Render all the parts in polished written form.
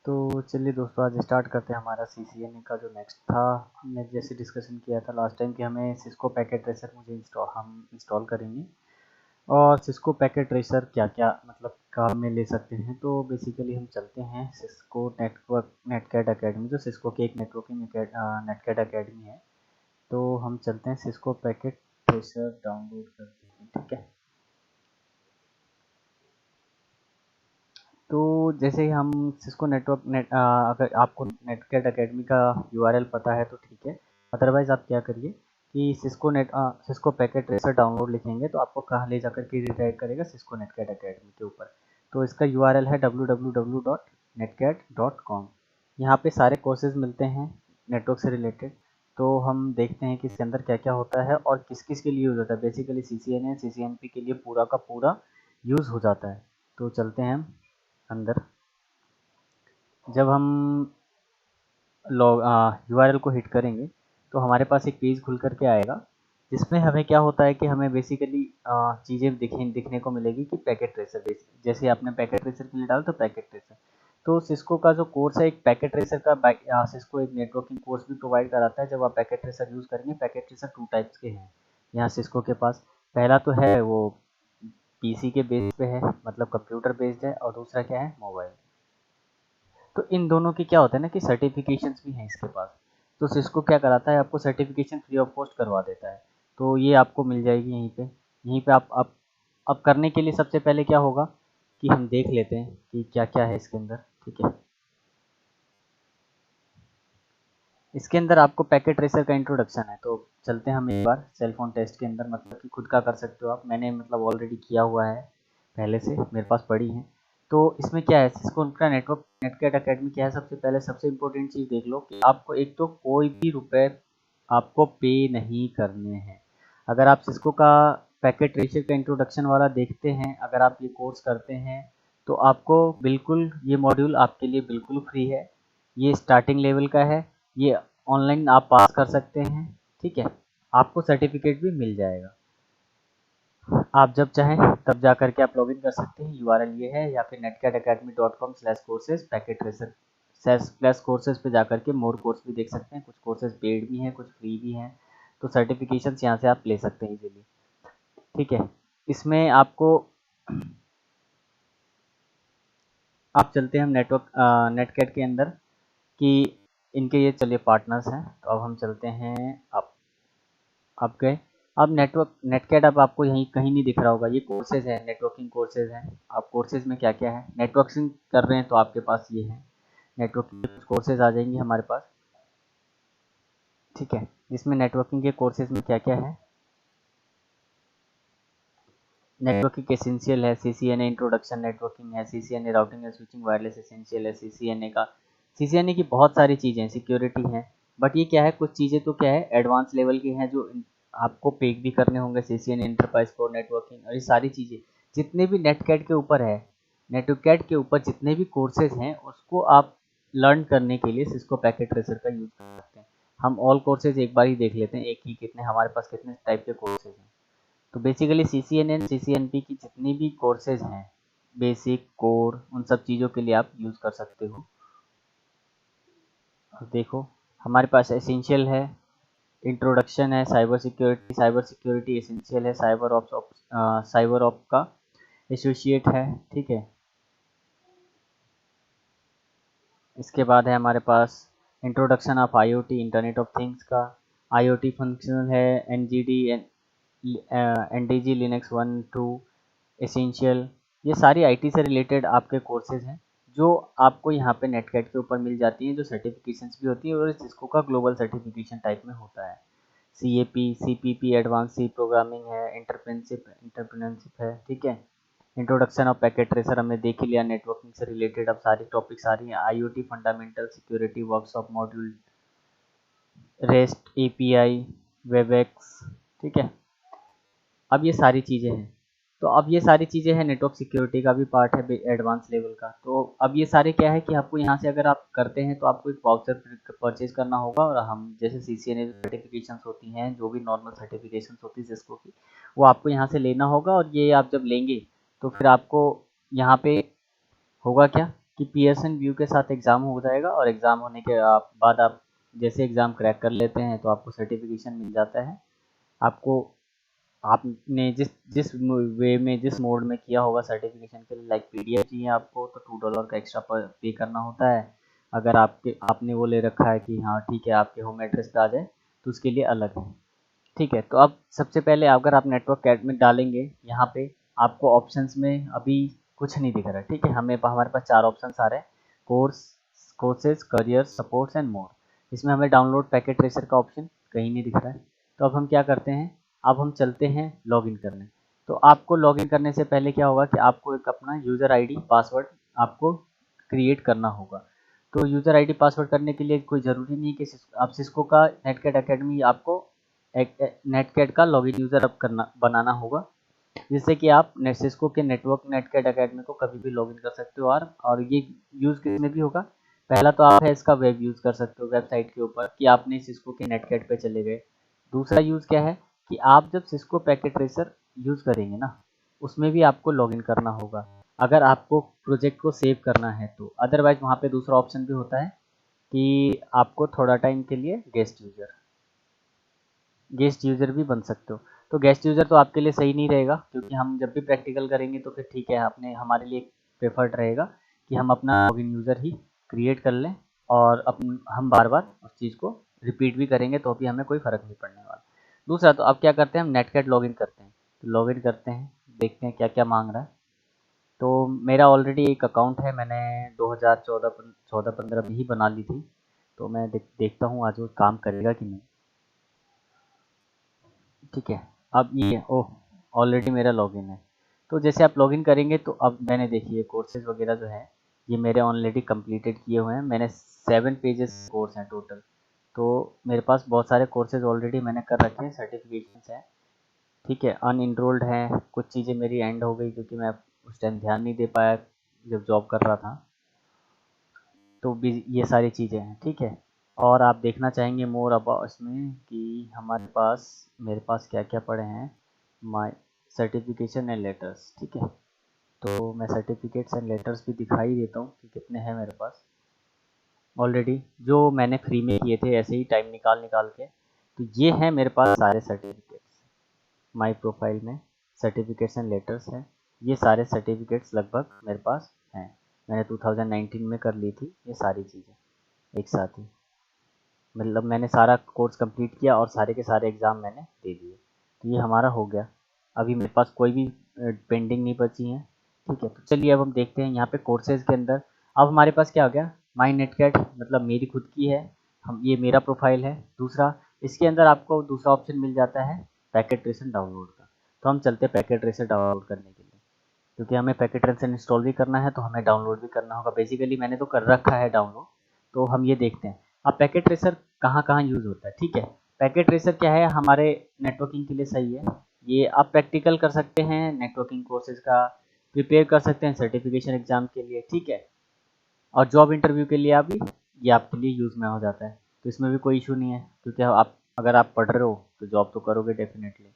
तो चलिए दोस्तों, आज स्टार्ट करते हैं हमारा CCNA का जो नेक्स्ट था। हमने जैसे डिस्कशन किया था लास्ट टाइम कि हमें सिस्को पैकेट ट्रेसर हम इंस्टॉल करेंगे। और सिस्को पैकेट ट्रेसर क्या क्या मतलब काम में ले सकते हैं। तो बेसिकली हम चलते हैं सिस्को नेटकैट अकेडमी, जो सिस्को की एक नेटकैट अकेडमी है। तो हम चलते हैं सिस्को पैकेट ट्रेसर डाउनलोड करते हैं, ठीक है। तो जैसे ही हम सिस्को अगर आपको नेटकैट अकेडमी का URL पता है तो ठीक है। अदरवाइज आप क्या करिए कि सिस्को पैकेट ट्रेसर डाउनलोड लिखेंगे तो आपको कहाँ ले जाकर के रिडायरेक्ट करेगा, सिस्को नेटकैट अकेडमी के ऊपर। तो इसका URL है www.netcat.com। यहाँ पे सारे कोर्सेज मिलते हैं नेटवर्क से रिलेटेड। तो हम देखते हैं कि इसके अंदर क्या क्या होता है और किस किस के लिए यूज़ होता है। बेसिकली CCNA CCNP के लिए पूरा का पूरा यूज़ हो जाता है। तो चलते हैं हम अंदर। जब हम URL को हिट करेंगे तो हमारे पास एक पेज खुल करके आएगा, जिसमें हमें क्या होता है कि हमें बेसिकली चीज़ें दिखने को मिलेगी कि पैकेट ट्रेसर, जैसे आपने पैकेट ट्रेसर के लिए डाला तो पैकेट ट्रेसर। तो सिस्को का जो कोर्स है, एक पैकेट ट्रेसर का सिस्को एक नेटवर्किंग कोर्स भी प्रोवाइड कराता है। जब आप पैकेट ट्रेसर यूज़ करेंगे, पैकेट ट्रेसर 2 टाइप्स के हैं यहाँ सिस्को के पास। पहला तो है वो PC के बेस पे है, मतलब कंप्यूटर बेस्ड है, और दूसरा क्या है, मोबाइल। तो इन दोनों की क्या होता है ना कि सर्टिफिकेशंस भी हैं इसके पास। तो सिस्को क्या कराता है, आपको सर्टिफिकेशन फ्री ऑफ कॉस्ट करवा देता है। तो ये आपको मिल जाएगी यहीं पे आप अब करने के लिए सबसे पहले क्या होगा कि हम देख लेते हैं कि क्या क्या है इसके अंदर, ठीक है। इसके अंदर आपको पैकेट ट्रेसर का इंट्रोडक्शन है। तो चलते हैं हम एक बार सेल फोन टेस्ट के अंदर, मतलब कि खुद का कर सकते हो आप। मैंने मतलब ऑलरेडी किया हुआ है पहले से, मेरे पास पड़ी है। तो इसमें क्या है, सिस्को का नेटकैट अकेडमी क्या है, सबसे पहले सबसे इंपॉर्टेंट चीज़ देख लो कि आपको एक तो कोई भी रुपए आपको पे नहीं करने हैं। अगर आप सिस्को का पैकेट ट्रेसर का इंट्रोडक्शन वाला देखते हैं, अगर आप ये कोर्स करते हैं तो आपको बिल्कुल ये मॉड्यूल आपके लिए बिल्कुल फ्री है। ये स्टार्टिंग लेवल का है। ये ऑनलाइन आप पास कर सकते हैं, ठीक है। आपको सर्टिफिकेट भी मिल जाएगा। आप जब चाहें तब जा करके आप लॉगिन कर सकते हैं। URL ये है, या फिर netcatacademy.com/courses packet tracer slash courses पे जा करके मोर कोर्स भी देख सकते हैं। कुछ कोर्सेज पेड भी हैं, कुछ फ्री भी हैं। तो सर्टिफिकेशन यहाँ से आप ले सकते हैं इजीली, ठीक है। इसमें आपको आप चलते हैं हम नेटकैट के अंदर कि इनके ये चलिए पार्टनर्स हैं। तो अब हम चलते हैं आप गए। अब नेटकैट अब आपको यहीं कहीं नहीं दिख रहा होगा। ये कोर्सेज है, नेटवर्किंग कोर्सेज हैं। आप कोर्सेज में क्या क्या है, नेटवर्किंग कर रहे हैं तो आपके पास ये है, नेटवर्किंग के कोर्सेज आ जाएंगे हमारे पास, ठीक है। जिसमें नेटवर्किंग के कोर्सेज में क्या क्या है, नेटवर्किंग एसेंशियल है, CCNA इंट्रोडक्शन नेटवर्किंग है, CCNA routing and switching wireless essential है, CCNA की बहुत सारी चीज़ें, सिक्योरिटी है। बट ये क्या है, कुछ चीज़ें तो क्या है एडवांस लेवल की हैं जो आपको पे भी करने होंगे। CCNA एंटरप्राइज फॉर नेटवर्किंग और ये सारी चीज़ें जितने भी नेटकैट के ऊपर है, नेटकैट के ऊपर जितने भी कोर्सेज हैं उसको आप लर्न करने के लिए सिस्को पैकेट ट्रेसर का यूज़ कर सकते हैं। हम ऑल कोर्सेज एक बार ही देख लेते हैं, एक ही कितने हमारे पास कितने टाइप के कोर्सेज हैं। तो बेसिकली CCNA CCNP की जितनी भी कोर्सेज हैं, बेसिक कोर, उन सब चीज़ों के लिए आप यूज़ कर सकते हो। अब देखो हमारे पास एसेंशियल है, इंट्रोडक्शन है, साइबर सिक्योरिटी एसेंशियल है, साइबर ऑप का एसोसिएट है, ठीक है। इसके बाद है हमारे पास introduction of IoT internet of things का, IoT फंक्शनल है, NDG लिनक्स 1 2 एसेंशियल। ये सारी IT से रिलेटेड आपके कोर्सेज हैं जो आपको यहाँ पे नेटकैट के ऊपर मिल जाती हैं, जो सर्टिफिकेशंस भी होती है और सिस्को का ग्लोबल सर्टिफिकेशन टाइप में होता है। CAP CPP advance C programming है, इंटरप्रेन्योरशिप है, ठीक है। इंट्रोडक्शन ऑफ पैकेट ट्रेसर हमने देख ही लिया, नेटवर्किंग से रिलेटेड अब सारी टॉपिक्स आ रही हैं। IoT fundamental, security workshop module, rest API, Webex, ठीक है। अब ये सारी चीज़ें हैं। तो अब ये सारी चीज़ें हैं, नेटवर्क सिक्योरिटी का भी पार्ट है एडवांस लेवल का। तो अब ये सारे क्या है कि आपको यहाँ से अगर आप करते हैं तो आपको एक वाउचर परचेज करना होगा, और हम जैसे CCNA सर्टिफिकेशंस होती हैं, जो भी नॉर्मल सर्टिफिकेशंस होती है जिसको की, वो आपको यहाँ से लेना होगा। और ये आप जब लेंगे तो फिर आपको यहाँ पे होगा क्या कि पियर्सन व्यू के साथ एग्ज़ाम हो जाएगा और एग्ज़ाम होने के बाद आप जैसे एग्ज़ाम क्रैक कर लेते हैं तो आपको सर्टिफिकेशन मिल जाता है। आपको आपने जिस जिस वे में जिस मोड में किया होगा सर्टिफिकेशन के लिए, लाइक पीडीएफ चाहिए आपको तो $2 का एक्स्ट्रा पे करना होता है। अगर आपने वो ले रखा है कि हाँ ठीक है आपके होम एड्रेस पे आ जाए तो उसके लिए अलग है। ठीक है, तो अब सबसे पहले अगर आप नेटवर्क कैट में डालेंगे, यहाँ पे आपको ऑप्शंस में अभी कुछ नहीं दिख रहा है। ठीक है, हमारे पास 4 ऑप्शंस आ रहे हैं, courses, career, supports and more. इसमें हमें डाउनलोड पैकेट ट्रेसर का ऑप्शन कहीं नहीं दिख रहा है। तो अब हम क्या करते हैं, अब हम चलते हैं लॉगिन करने। तो आपको लॉगिन करने से पहले क्या होगा कि आपको एक अपना यूज़र आईडी पासवर्ड आपको क्रिएट करना होगा। तो यूज़र आईडी पासवर्ड करने के लिए कोई ज़रूरी नहीं कि आप सिस्को का नेटकैट अकेडमी आपको नेटकैट का लॉगिन यूज़र अब बनाना होगा, जिससे कि आप सिस्को के नेटवर्क नेटकैट अकेडमी को कभी भी लॉगिन कर सकते हो। और ये यूज़ किस में भी होगा, पहला तो आप है इसका वेब यूज़ कर सकते हो वेबसाइट के ऊपर कि आपने सिस्को के नेटकैट पे चले गए। दूसरा यूज़ क्या है कि आप जब सिस्को पैकेट ट्रेसर यूज़ करेंगे ना, उसमें भी आपको लॉगिन करना होगा अगर आपको प्रोजेक्ट को सेव करना है तो। अदरवाइज वहाँ पे दूसरा ऑप्शन भी होता है कि आपको थोड़ा टाइम के लिए गेस्ट यूज़र भी बन सकते हो। तो गेस्ट यूज़र तो आपके लिए सही नहीं रहेगा, क्योंकि हम जब भी प्रैक्टिकल करेंगे तो फिर ठीक है, आपने हमारे लिए प्रेफर्ड रहेगा कि हम अपना लॉगिन यूज़र ही क्रिएट कर लें और हम बार बार उस चीज़ को रिपीट भी करेंगे तो भी हमें कोई फ़र्क नहीं पड़ने वाला। दूसरा, तो अब क्या करते हैं, हम नेटकैट लॉगिन करते हैं। तो लॉगिन करते हैं, देखते हैं क्या क्या मांग रहा है। तो मेरा ऑलरेडी एक अकाउंट है, मैंने 2014-15 में ही बना ली थी। तो मैं देखता हूँ आज वो काम करेगा कि नहीं। ठीक है, अब ये ओह ऑलरेडी मेरा लॉगिन है। तो जैसे आप लॉगिन करेंगे तो अब मैंने देखिए कोर्सेज वगैरह जो है ये मेरे ऑलरेडी कंप्लीटेड किए हुए हैं। मैंने 7 पेजेस कोर्स हैं टोटल। तो मेरे पास बहुत सारे कोर्सेज ऑलरेडी मैंने कर रखे हैं, सर्टिफिकेशंस हैं। ठीक है, अनइनरोल्ड हैं, कुछ चीज़ें मेरी एंड हो गई क्योंकि मैं उस टाइम ध्यान नहीं दे पाया जब जॉब कर रहा था। तो भी ये सारी चीज़ें हैं। ठीक है, और आप देखना चाहेंगे मोर अबाउट इसमें कि मेरे पास क्या क्या पड़े हैं, माय सर्टिफिकेशन एंड लेटर्स। ठीक है, तो मैं सर्टिफिकेट्स एंड लेटर्स भी दिखाई देता हूँ कि कितने हैं मेरे पास ऑलरेडी, जो मैंने फ्री में किए थे ऐसे ही टाइम निकाल निकाल के। तो ये हैं मेरे पास सारे सर्टिफिकेट्स, माई प्रोफाइल में सर्टिफिकेट्स एंड लेटर्स हैं। ये सारे सर्टिफिकेट्स लगभग मेरे पास हैं, मैंने 2019 में कर ली थी ये सारी चीज़ें एक साथ ही। मतलब मैंने सारा कोर्स कंप्लीट किया और सारे के सारे एग्ज़ाम मैंने दे दिए। तो ये हमारा हो गया, अभी मेरे पास कोई भी पेंडिंग नहीं बची हैं। ठीक है, तो चलिए अब हम देखते हैं यहाँ पे कोर्सेज़ के अंदर। अब हमारे पास क्या हो गया, माई नेटकैट मतलब मेरी खुद की है, ये मेरा प्रोफाइल है। दूसरा, इसके अंदर आपको दूसरा ऑप्शन मिल जाता है पैकेट ट्रेसर डाउनलोड का। तो हम चलते हैं पैकेट ट्रेसर डाउनलोड करने के लिए, क्योंकि हमें पैकेट ट्रेसर इंस्टॉल भी करना है तो हमें डाउनलोड भी करना होगा। बेसिकली मैंने तो कर रखा है डाउनलोड। तो हम ये देखते हैं अब पैकेट ट्रेसर कहाँ कहाँ यूज़ होता है। ठीक है, पैकेट ट्रेसर क्या है, हमारे नेटवर्किंग के लिए सही है। ये आप प्रैक्टिकल कर सकते हैं, नेटवर्किंग कोर्सेज का प्रिपेयर कर सकते हैं सर्टिफिकेशन एग्जाम के लिए। ठीक है, और जॉब इंटरव्यू के लिए भी ये आपके लिए यूज़ में हो जाता है। तो इसमें भी कोई इशू नहीं है, क्योंकि अगर आप पढ़ रहे हो तो जॉब तो करोगे डेफिनेटली।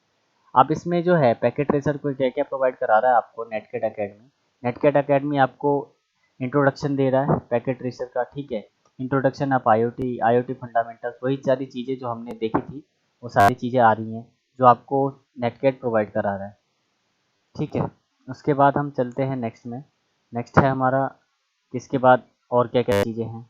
आप इसमें जो है पैकेट ट्रेसर को क्या क्या प्रोवाइड करा रहा है आपको, नेटकैट अकेडमी आपको इंट्रोडक्शन दे रहा है पैकेट ट्रेसर का। ठीक है, इंट्रोडक्शन ऑफ आईओटी फंडामेंटल्स, वही सारी चीज़ें जो हमने देखी थी वो सारी चीज़ें आ रही हैं जो आपको नेटकैट प्रोवाइड करा रहा है। ठीक है, उसके बाद हम चलते हैं नेक्स्ट में। नेक्स्ट है हमारा इसके बाद और क्या क्या चीज़ें हैं।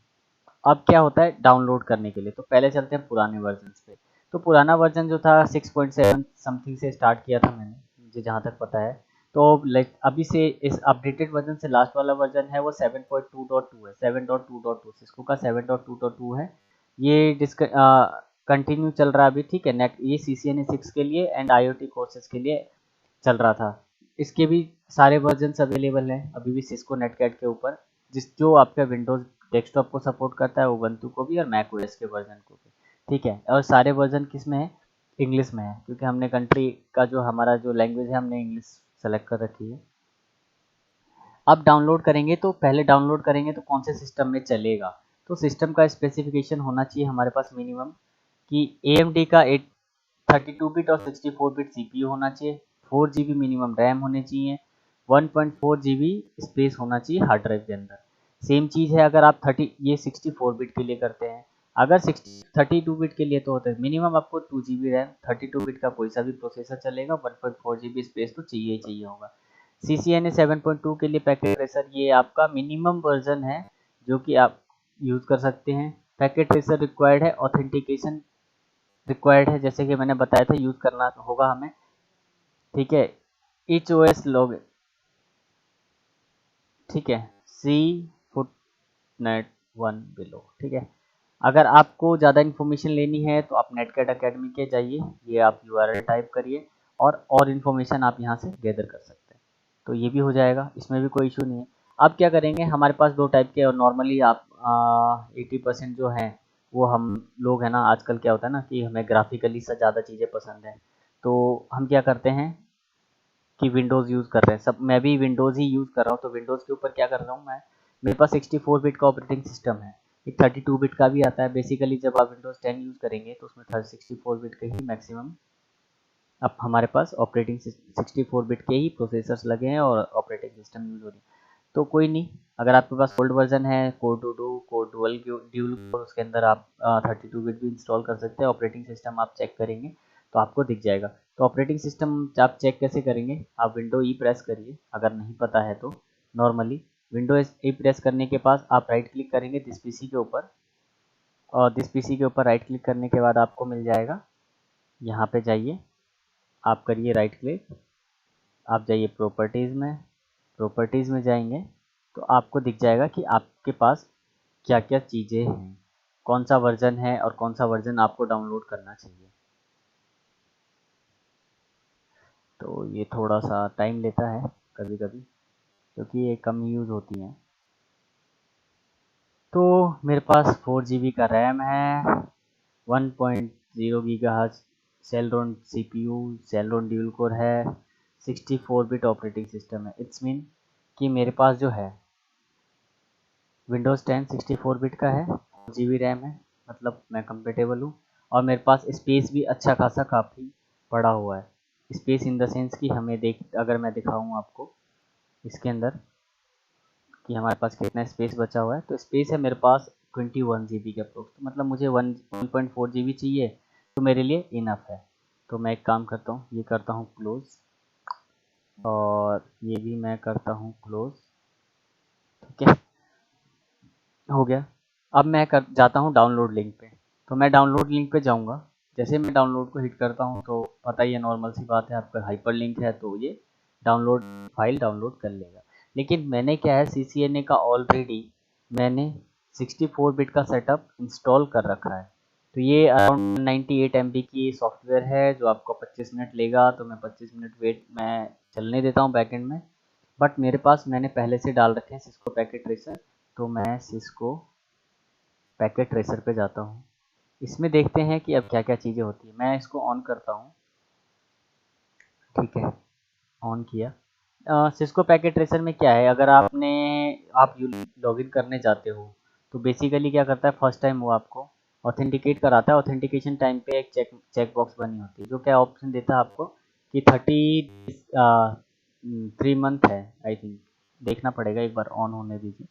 अब क्या होता है डाउनलोड करने के लिए, तो पहले चलते हैं पुराने वर्जन पे। तो पुराना वर्जन जो था 6.7 समथिंग से स्टार्ट किया था मैंने, मुझे जहाँ तक पता है। तो लाइक अभी से इस अपडेटेड वर्जन से लास्ट वाला वर्जन है वो 7.2.2 है, 7.2.2 सिस्को का 7.2.2 है। ये कंटिन्यू चल रहा है अभी। ठीक है, नेट ये CCNA 6 के लिए एंड IoT कोर्सेज के लिए चल रहा था। इसके भी सारे वर्जन्स अवेलेबल हैं अभी भी सिस्को नेटकैट के ऊपर, जो आपका विंडोज़ डेस्कटॉप को सपोर्ट करता है, उबंटू को भी और मैक ओएस के वर्जन को भी। ठीक है, और सारे वर्जन किस में है, इंग्लिश में है, क्योंकि हमने कंट्री का जो हमारा जो लैंग्वेज है हमने इंग्लिश सेलेक्ट कर रखी है। अब डाउनलोड करेंगे तो पहले डाउनलोड करेंगे तो कौन से सिस्टम में चलेगा, तो सिस्टम का स्पेसिफिकेशन होना चाहिए हमारे पास मिनिमम कि AMD का 32 बिट और 64 बिट CPU होना चाहिए, 4 GB मिनिमम रैम होने चाहिए, 1.4 GB स्पेस होना चाहिए हार्ड ड्राइव के अंदर। सेम चीज़ है अगर आप 64 बिट के लिए करते हैं। अगर 32 बिट के लिए तो होता है मिनिमम आपको 2 GB रैम, 32 बिट का कोई सा भी प्रोसेसर चलेगा, 1.4 GB स्पेस तो चाहिए ही चाहिए होगा। CCNA 7.2 के लिए पैकेट ट्रेसर ये आपका मिनिमम वर्जन है जो कि आप यूज़ कर सकते हैं। पैकेट ट्रेसर रिक्वायर्ड है, ऑथेंटिकेशन रिक्वायर्ड है, जैसे कि मैंने बताया था यूज़ करना होगा हमें। ठीक है, each OS log, ठीक है, सी फुट नेट 1 बिलो। ठीक है, अगर आपको ज़्यादा इन्फॉर्मेशन लेनी है तो आप नेटकैट अकेडमी के जाइए, ये आप URL टाइप करिए और इन्फॉर्मेशन आप यहाँ से गैदर कर सकते हैं, तो ये भी हो जाएगा, इसमें भी कोई इशू नहीं है। अब क्या करेंगे, हमारे पास दो टाइप के और नॉर्मली आप 80% जो हैं वो हम लोग हैं ना, आजकल क्या होता है ना कि हमें ग्राफिकली से ज़्यादा चीज़ें पसंद हैं, तो हम क्या करते हैं कि विंडोज़ यूज़ कर रहे हैं सब, मैं भी विंडोज़ ही यूज़ कर रहा हूँ। तो विंडोज़ के ऊपर क्या कर रहा हूँ मैं, मेरे पास 64 बिट का ऑपरेटिंग सिस्टम है, एक 32 बिट का भी आता है। बेसिकली जब आप विंडोज़ 10 यूज़ करेंगे तो उसमें 64 बिट के ही मैक्सिमम अब हमारे पास ऑपरेटिंग 64 बिट के ही प्रोसेसर्स लगे हैं और ऑपरेटिंग सिस्टम यूज़ हो रही है। तो कोई नहीं, अगर आपके पास ओल्ड वर्जन है core two duo core dual dual core, उसके अंदर आप 32 बिट भी इंस्टॉल कर सकते हैं। ऑपरेटिंग सिस्टम आप चेक करेंगे तो आपको दिख जाएगा। तो ऑपरेटिंग सिस्टम आप चेक कैसे करेंगे, आप विंडो ई प्रेस करिए, अगर नहीं पता है तो नॉर्मली विंडो ई प्रेस करने के बाद आप राइट क्लिक करेंगे दिस पीसी के ऊपर, और दिस पीसी के ऊपर राइट क्लिक करने के बाद आपको मिल जाएगा, यहाँ पे जाइए, आप करिए राइट क्लिक, आप जाइए प्रॉपर्टीज़ में जाएंगे तो आपको दिख जाएगा कि आपके पास क्या क्या चीज़ें हैं, कौन सा वर्जन है और कौन सा वर्जन आपको डाउनलोड करना चाहिए। तो ये थोड़ा सा टाइम लेता है कभी कभी क्योंकि ये कम यूज़ होती हैं। तो मेरे पास 4 GB का रैम है, 1.0 gigahertz Celeron CPU, Celeron dual core है, 64 बिट ऑपरेटिंग सिस्टम है। इट्स मीन कि मेरे पास जो है विंडोज़ 10 64 बिट का है, 4 GB रैम है, मतलब मैं कंफर्टेबल हूँ। और मेरे पास स्पेस भी अच्छा खासा काफ़ी पड़ा हुआ है। स्पेस इन द सेंस कि हमें अगर मैं दिखाऊँ आपको इसके अंदर कि हमारे पास कितना स्पेस बचा हुआ है, तो स्पेस है मेरे पास 21 GB के अप्रोक्स, तो मतलब मुझे 1.4 GB चाहिए तो मेरे लिए इनफ है। तो मैं एक काम करता हूँ, ये करता हूँ क्लोज, और ये भी मैं करता हूँ क्लोज। ठीक है, हो गया। अब मैं जाता हूँ डाउनलोड लिंक पे। तो मैं डाउनलोड लिंक पे जाऊँगा, जैसे मैं डाउनलोड को हिट करता हूँ तो पता ही है, नॉर्मल सी बात है, आपका हाइपर लिंक है तो ये डाउनलोड फाइल डाउनलोड कर लेगा। लेकिन मैंने क्या है, CCNA का ऑलरेडी मैंने 64 बिट का सेटअप इंस्टॉल कर रखा है। तो ये अराउंड 98 MB की सॉफ्टवेयर है जो आपको 25 मिनट लेगा, तो मैं 25 मिनट वेट मैं चलने देता हूँ बैकएंड में। बट मेरे पास मैंने पहले से डाल रखे हैं सिस्को पैकेट ट्रेसर, तो मैं सिस्को पैकेट ट्रेसर पे जाता हूँ। इसमें देखते हैं कि अब क्या क्या चीज़ें होती है। मैं इसको ऑन करता हूँ, ठीक है, ऑन किया। सिस्को पैकेट ट्रेसर में क्या है, अगर आप लॉगिन करने जाते हो तो बेसिकली क्या करता है, फर्स्ट टाइम वो आपको ऑथेंटिकेट कराता है। ऑथेंटिकेशन टाइम पे एक चेक बॉक्स बनी होती है जो क्या ऑप्शन देता है आपको कि 3 मंथ है, आई थिंक देखना पड़ेगा, एक बार ऑन होने दीजिए।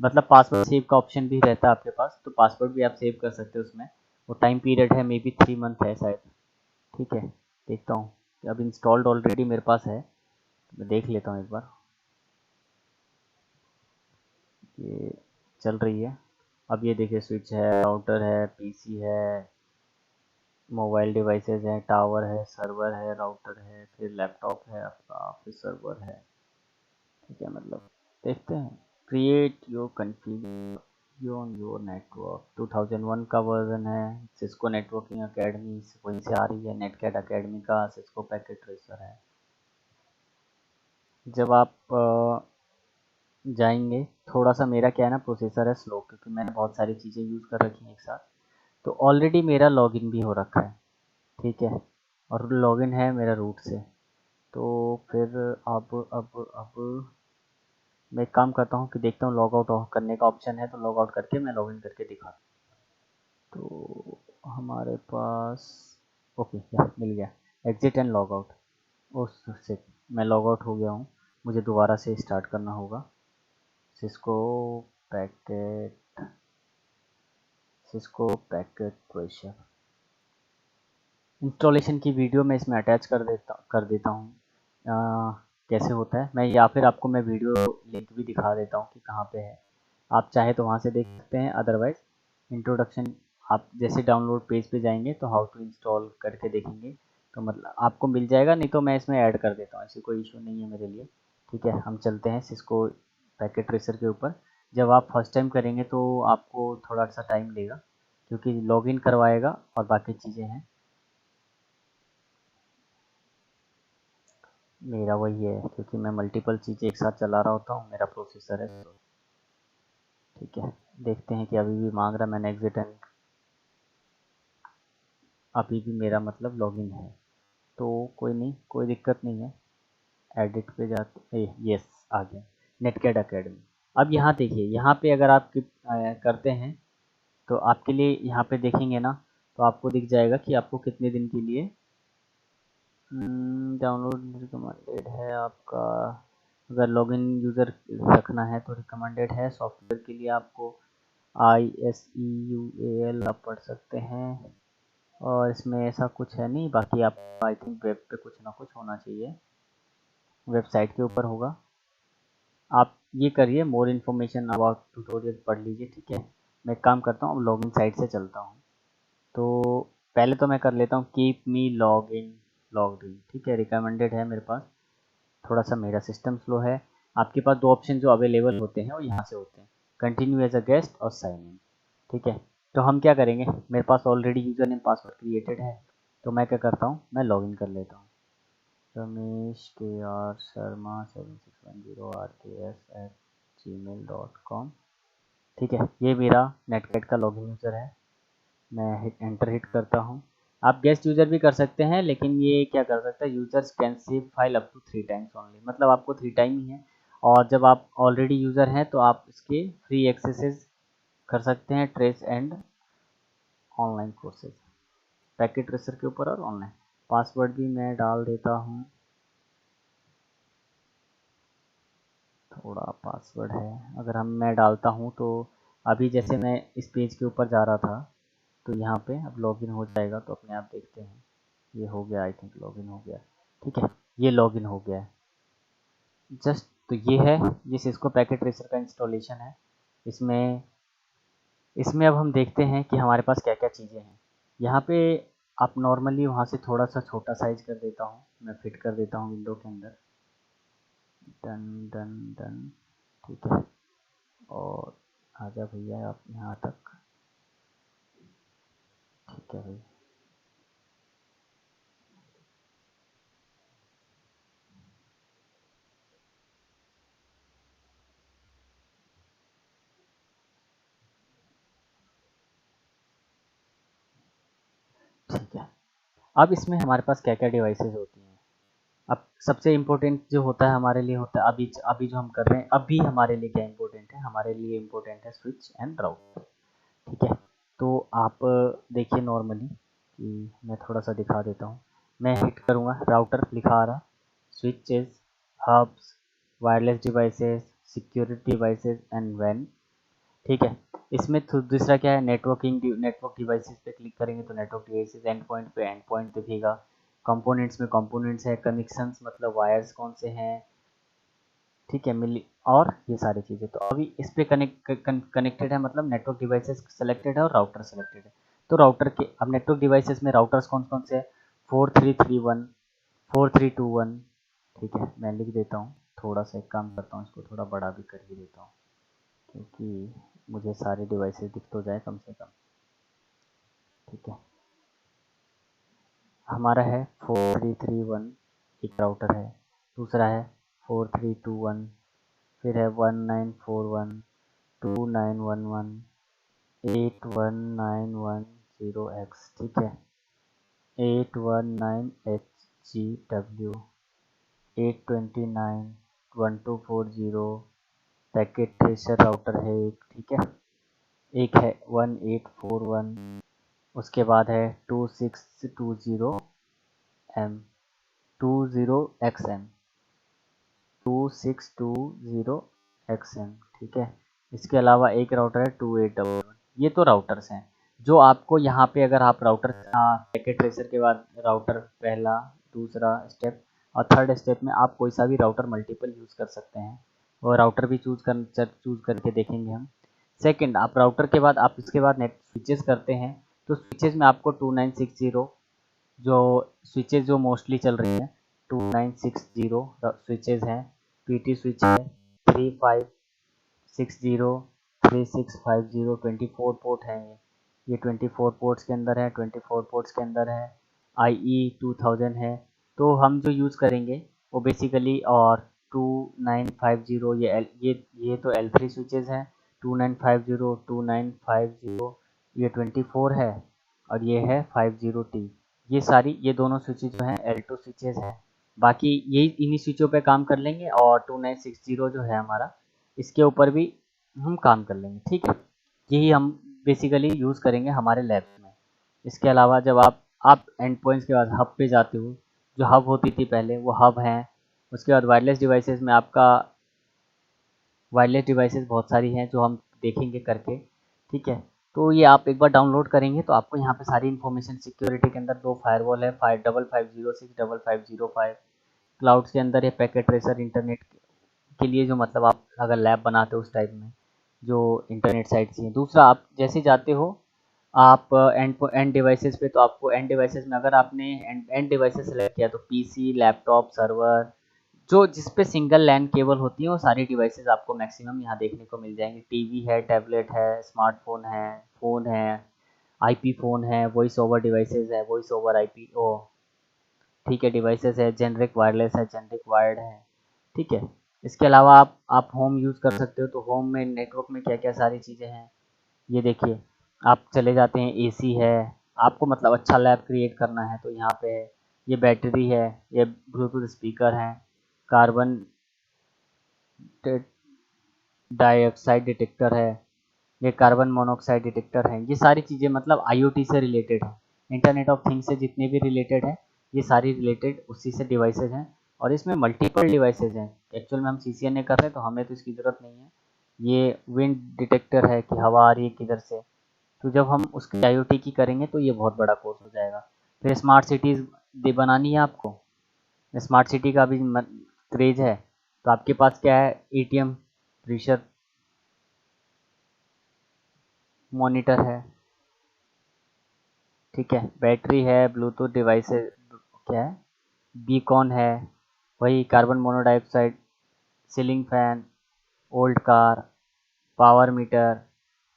मतलब पासवर्ड सेव का ऑप्शन भी रहता है आपके पास, तो पासवर्ड भी आप सेव कर सकते हो उसमें। वो टाइम पीरियड है, मे बी 3 मंथ है शायद। ठीक है, देखता हूँ, अब इंस्टॉल्ड ऑलरेडी मेरे पास है, मैं देख लेता हूँ एक बार, ये चल रही है। अब ये देखिए, स्विच है, राउटर है, पीसी है, मोबाइल डिवाइसेस हैं, टावर है, सर्वर है, राउटर है, फिर लैपटॉप है आपका, फिर सर्वर है। ठीक है, मतलब देखते हैं। Create your configure on your network, 2001 का वर्जन है, सिस्को नेटवर्किंग एकेडमी वहीं से आ रही है, नेटकैट एकेडमी का सिस्को पैकेट ट्रेसर है। जब आप जाएंगे, थोड़ा सा मेरा क्या है ना, प्रोसेसर है स्लो क्योंकि मैंने बहुत सारी चीज़ें यूज़ कर रखी हैं एक साथ। तो ऑलरेडी मेरा लॉगिन भी हो रखा है, ठीक है, और लॉगिन है मेरा रूट से। तो फिर अब मैं एक काम करता हूँ कि देखता हूँ लॉग आउट करने का ऑप्शन है, तो लॉग आउट करके मैं लॉगिन करके दिखाता हूँ। तो हमारे पास, ओके या मिल गया, एग्जिट एंड लॉग आउट। उससे मैं लॉग आउट हो गया हूँ, मुझे दोबारा से स्टार्ट करना होगा Cisco packet Cisco packet tracer installation की वीडियो मैं इसमें अटैच कर देता हूँ। कैसे होता है मैं, या फिर आपको मैं वीडियो लिंक भी दिखा देता हूँ कि कहाँ पे है। आप चाहे तो वहाँ से देख सकते हैं, अदरवाइज इंट्रोडक्शन आप जैसे डाउनलोड पेज पे जाएंगे तो हाउ टू इंस्टॉल करके देखेंगे तो मतलब आपको मिल जाएगा, नहीं तो मैं इसमें ऐड कर देता हूँ, ऐसी कोई इशू नहीं है मेरे लिए। ठीक है, हम चलते हैं सिस्को पैकेट ट्रेसर के ऊपर। जब आप फर्स्ट टाइम करेंगे तो आपको थोड़ा सा टाइम लेगा क्योंकि लॉगिन करवाएगा और बाकी चीज़ें हैं। मेरा वही है क्योंकि मैं मल्टीपल चीज़ें एक साथ चला रहा होता हूँ, मेरा प्रोसेसर है तो। ठीक है, देखते हैं कि अभी भी मांग रहा, मैंने एग्जिट एंड अभी भी मेरा मतलब लॉगिन है तो कोई नहीं, कोई दिक्कत नहीं है। एडिट पे जाते, यस आ गया नेटकैड एकेडमी। अब यहाँ देखिए, यहाँ पे अगर आप करते हैं तो आपके लिए यहाँ पे देखेंगे ना तो आपको दिख जाएगा कि आपको कितने दिन के लिए डाउनलोड रिकमेंडेड है आपका। अगर लॉगिन यूज़र रखना है तो रिकमेंडेड है। सॉफ्टवेयर के लिए आपको ISEUAL आप पढ़ सकते हैं और इसमें ऐसा कुछ है नहीं, बाकी आप आई थिंक वेब पे कुछ ना कुछ होना चाहिए, वेबसाइट के ऊपर होगा। आप ये करिए, मोर इन्फॉर्मेशन अबाउट ट्यूटोरियल पढ़ लीजिए। ठीक है, मैं एक काम करता हूँ, अब लॉगिन साइट से चलता हूँ। तो पहले तो मैं कर लेता हूँ कीप मी लॉग्ड इन। ठीक है, रिकमेंडेड है मेरे पास। थोड़ा सा मेरा सिस्टम स्लो है। आपके पास दो ऑप्शन जो अवेलेबल होते हैं वो यहाँ से होते हैं, कंटिन्यू एज अ गेस्ट और साइन इन। ठीक है, तो हम क्या करेंगे, मेरे पास already user name password created है तो मैं क्या करता हूँ, मैं लॉगिन कर लेता हूँ। Ramesh KR Sharma 7610RKS@gmail.com। ठीक है, ये मेरा नेटकैट का लॉगिन यूज़र है। मैं एंटर हिट करता हूँ। आप गेस्ट यूज़र भी कर सकते हैं, लेकिन ये क्या कर सकता है, users can save file up to 3 times only, मतलब आपको 3 टाइम ही है। और जब आप ऑलरेडी यूज़र हैं तो आप इसके फ्री एक्सेसेस कर सकते हैं, trace and online courses packet tracer के ऊपर और ऑनलाइन। पासवर्ड भी मैं डाल देता हूँ, थोड़ा पासवर्ड है अगर मैं डालता हूँ तो अभी जैसे मैं इस पेज के ऊपर जा रहा था तो यहाँ पे अब लॉगिन हो जाएगा तो अपने आप देखते हैं। ये हो गया, आई थिंक लॉगिन हो गया। ठीक है, ये लॉगिन हो गया है जस्ट। तो ये है, ये सिस्को पैकेट ट्रेसर का इंस्टॉलेशन है। इसमें इसमें अब हम देखते हैं कि हमारे पास क्या क्या चीज़ें हैं। यहाँ पे आप नॉर्मली वहाँ से थोड़ा सा छोटा साइज कर देता हूँ, मैं फिट कर देता हूँ विंडो के अंदर। Done done done. ठीक है, और आजा भैया आप यहाँ तक। ठीक है भाई, ठीक है। अब इसमें हमारे पास क्या क्या डिवाइसेस होती हैं। अब सबसे इम्पोर्टेंट जो होता है हमारे लिए होता है, अभी अभी जो हम कर रहे हैं, अभी हमारे लिए क्या इम्पोर्टेंट है, हमारे लिए इम्पोर्टेंट है स्विच एंड राउटर। ठीक है, तो आप देखिए नॉर्मली कि मैं थोड़ा सा दिखा देता हूँ। मैं हिट करूँगा, राउटर लिखा आ रहा, switches, hubs, wireless devices, security devices and वैन। ठीक है, इसमें दूसरा क्या है, नेटवर्क डिवाइसेस पे क्लिक करेंगे तो नेटवर्क डिवाइसेस, एंड पॉइंट पे एंड पॉइंट दिखेगा। कंपोनेंट्स में कंपोनेंट्स है, कनेक्शंस मतलब वायर्स कौन से हैं। ठीक है, मिली और ये सारी चीज़ें। तो अभी इस पे कनेक्टेड है, मतलब नेटवर्क डिवाइसेस सेलेक्टेड है और राउटर सेलेक्टेड है। तो राउटर के अब नेटवर्क डिवाइसेस में राउटर्स कौन कौन से हैं, 4331, 4321। ठीक है, मैं लिख देता हूँ, थोड़ा सा एक काम करता हूँ, इसको थोड़ा बड़ा भी कर ही देता हूँ क्योंकि मुझे सारे डिवाइसेस दिख तो जाए कम से कम। ठीक है, हमारा है 4331 एक राउटर है, दूसरा है 4321, फिर है 1941 2911 81910X। ठीक है, 819HGW 829 1240 पैकेट ट्रेसर राउटर है एक। ठीक है, एक है 1841, उसके बाद है 2620M 2620XM। ठीक है, इसके अलावा एक राउटर है 2811। ये तो राउटर्स हैं जो आपको यहाँ पे, अगर आप राउटर पैकेट ट्रेसर के बाद राउटर पहला दूसरा स्टेप और थर्ड स्टेप में आप कोई सा भी राउटर मल्टीपल यूज़ कर सकते हैं, और राउटर भी चूज़ करके देखेंगे हम। सेकंड, आप राउटर के बाद आप इसके बाद नेट स्विचेस करते हैं, तो स्विचेस में आपको 2960 जो स्विचेस जो मोस्टली चल रही हैं 2960 स्विचेस हैं। पीटी स्विच है 3560, 3650, 24 पोर्ट है ये 24 पोर्ट्स के अंदर है, 24 पोर्ट्स के अंदर है। IE2000 है। तो हम जो यूज़ करेंगे वो बेसिकली, और 2950 ये तो L3 स्विचेस हैं। 2950, 2950 ये 24 है, और ये है 50T। ये दोनों स्विचेस जो हैं L2 स्विचेस हैं। बाकी यही इन्हीं स्विचों पे काम कर लेंगे, और 2960 जो है हमारा, इसके ऊपर भी हम काम कर लेंगे। ठीक है, यही हम बेसिकली यूज़ करेंगे हमारे लैब्स में। इसके अलावा जब आप एंड पॉइंट्स के बाद हब पे जाते हो, जो हब होती थी पहले वो हब हैं। उसके बाद वायरलेस डिवाइसेस में आपका वायरलेस डिवाइसेस बहुत सारी हैं जो हम देखेंगे करके। ठीक है, तो ये आप एक बार डाउनलोड करेंगे तो आपको यहाँ पे सारी इन्फॉर्मेशन, सिक्योरिटी के अंदर 2 फायरवॉल है, 5506, 5505। क्लाउड्स के अंदर ये पैकेट ट्रेसर, इंटरनेट के लिए जो मतलब आप अगर लैब बनाते हो उस टाइप में जो इंटरनेट साइट से। दूसरा, आप जैसे जाते हो आप एंड डिवाइसेस पे, तो आपको एंड डिवाइसेस में अगर आपने एंड डिवाइसेस सेलेक्ट किया तो पीसी, लैपटॉप, सर्वर, जो जिस पे सिंगल लैन केबल होती है वो सारी डिवाइसेस आपको मैक्सिमम यहाँ देखने को मिल जाएंगे। टीवी है, टैबलेट है, स्मार्टफोन है, फ़ोन है, आईपी फ़ोन है, वॉइस ओवर डिवाइसेस है, वॉइस ओवर आईपी ओ, ठीक है, डिवाइसेस है, जेनरिक वायरलेस है, जेनरिक वायर्ड है। ठीक है, इसके अलावा आप होम यूज़ कर सकते हो, तो होम में नेटवर्क में क्या क्या सारी चीज़ें हैं ये देखिए। आप चले जाते हैं, एसी है, आपको मतलब अच्छा लैब क्रिएट करना है तो यहाँ पे है। ये बैटरी है, ये ब्लूटूथ स्पीकर है, कार्बन डाइऑक्साइड डिटेक्टर है, ये कार्बन मोनोऑक्साइड डिटेक्टर है। ये सारी चीज़ें मतलब आईओटी से रिलेटेड है, इंटरनेट ऑफ थिंग्स से जितने भी रिलेटेड है ये सारी रिलेटेड उसी से डिवाइसेज हैं। और इसमें मल्टीपल डिवाइसेज हैं। एक्चुअल में हम CCNA कर रहे हैं तो हमें तो इसकी ज़रूरत नहीं है। ये विंड डिटेक्टर है कि हवा आ रही है किधर से, तो जब हम उसकी IoT की करेंगे तो ये बहुत बड़ा कोर्स हो जाएगा। फिर स्मार्ट सिटीज़ बनानी है आपको, स्मार्ट सिटी का भी क्रेज है, तो आपके पास क्या है, ATM, प्रेशर मॉनिटर है, ठीक है, बैटरी है, ब्लूटूथ डिवाइसेस, क्या है, बीकॉन है, वही carbon monodioxide, ceiling fan, old car, power meter,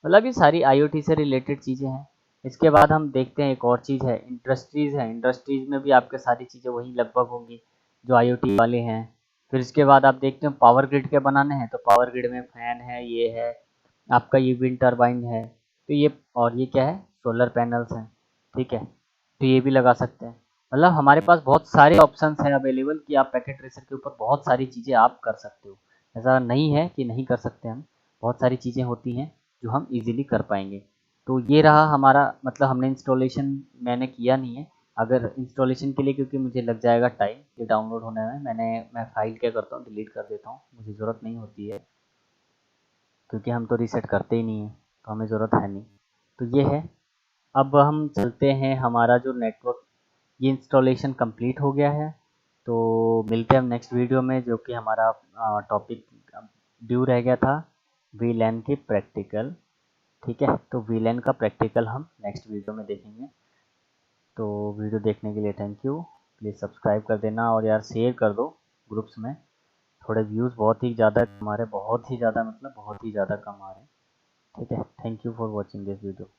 मतलब ये सारी IoT से रिलेटेड चीज़ें हैं। इसके बाद हम देखते हैं एक और चीज़ है, इंडस्ट्रीज़ है। इंडस्ट्रीज़ में भी आपके सारी चीज़ें वही लगभग होंगी जो IoT वाले हैं। फिर इसके बाद आप देखते हैं पावर ग्रिड के बनाने हैं, तो पावर ग्रिड में फैन है, ये है आपका, ये विंड टर्बाइन है, तो ये, और ये क्या है, सोलर पैनल्स हैं। ठीक है, तो ये भी लगा सकते हैं। मतलब हमारे पास बहुत सारे ऑप्शंस हैं अवेलेबल कि आप पैकेट ट्रेसर के ऊपर बहुत सारी चीज़ें आप कर सकते हो। ऐसा नहीं है कि नहीं कर सकते हम, बहुत सारी चीज़ें होती हैं जो हम इजीली कर पाएंगे। तो ये रहा हमारा, मतलब हमने इंस्टॉलेशन मैंने किया नहीं है। अगर इंस्टॉलेशन के लिए, क्योंकि मुझे लग जाएगा टाइम ये डाउनलोड होने में, मैं फाइल क्या करता हूँ, डिलीट कर देता हूँ, मुझे ज़रूरत नहीं होती है, क्योंकि हम तो रीसेट करते ही नहीं है, तो हमें ज़रूरत है नहीं। तो ये है। अब हम चलते हैं, हमारा जो नेटवर्क, ये इंस्टॉलेशन कंप्लीट हो गया है। तो मिलते हैं हम नेक्स्ट वीडियो में, जो कि हमारा टॉपिक ड्यू रह गया था, VLAN की प्रैक्टिकल। ठीक है, तो VLAN का प्रैक्टिकल हम नेक्स्ट वीडियो में देखेंगे। तो वीडियो देखने के लिए थैंक यू। प्लीज़ सब्सक्राइब कर देना, और यार शेयर कर दो ग्रुप्स में। थोड़े व्यूज़ बहुत ही ज़्यादा कम आ रहे, बहुत ही ज़्यादा, मतलब बहुत ही ज़्यादा कम आ रहे हैं। ठीक है, thank you for watching this video.